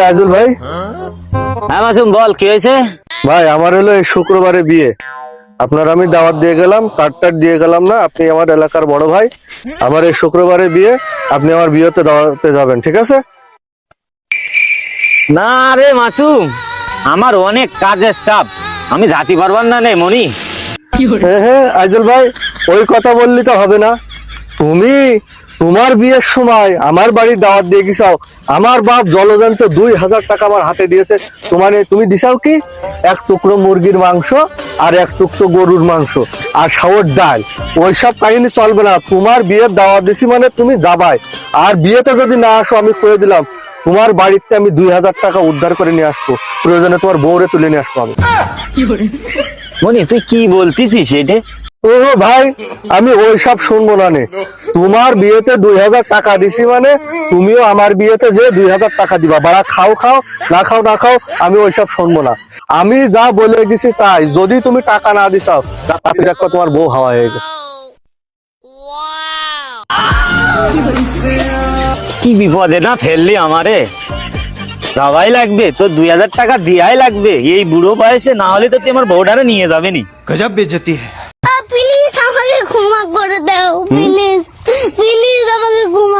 আইজুল ভাই। হ্যাঁ মাসুম বল, কি হয়েছে? ভাই আমার হলো এই শুক্রবারে বিয়ে, আপনার আমি দাওয়াত দিয়ে গেলাম, কার্ড দিয়ে গেলাম না, আপনি আমার এলাকার বড় ভাই, আমার এই শুক্রবারে বিয়ে, আপনি আমার বিয়েতে দাওয়াতে যাবেন, ঠিক আছে? না রে মাসুম, আমার অনেক কাজের চাপ, আমি যাতে পারবার না নে মনি। হ্যাঁ আইজুল ভাই, ওই কথা বললি তো হবে না। তুমি তোমার বিয়ের সময় আমার বাড়ির দাওয়াত দিয়ে গেছাও, আমার বাপ জলজন্ত 2000 টাকা আমার হাতে দিয়েছে, তুমি দিছাও কি এক টুকরো মুরগির মাংস আর এক টুকরো গরুর মাংস আর সাওয়ার ডাল। ওইসব কাহিনী চলবে না, তোমার বিয়ের দাওয়াত দিছি মানে তুমি যাবাই। আর বিয়েতে যদি না আসো আমি কয়ে দিলাম তোমার বাড়িতে আমি 2000 টাকা উদ্ধার করে নিয়ে আসবো, প্রয়োজনে তোমার বউরে তুলে নিয়ে আসবো আমি। মনি তুই কি বলতিছিস এটা? ও ভাই, আমি ওইসব শুনবো না নে। তোমার বিয়েতে 2000 টাকা দিছি মানে তুমিও আমার বিয়েতে যে 2000 টাকা দিবা, বাড়া খাও খাও না খাও, আমি ওইসব শুনবো না। আমি যা বলে গেছি তাই, যদি তুমি টাকা না দিছাও তাতে দেখো তোমার বউ হাওয়া হয়ে গেছে। কি বিপদে না ফেললি আমারে, যাওয়াই লাগবে তো, 2000 টাকা দিয়াই লাগবে এই বুড়ো বয়সে, না হলে তো তুই আমার বউটারে নিয়ে যাবে নি। गजब बेइज्जती है। প্লিজ আমাকে ক্ষমা করে দাও, প্লিজ প্লিজ আমাকে ক্ষমা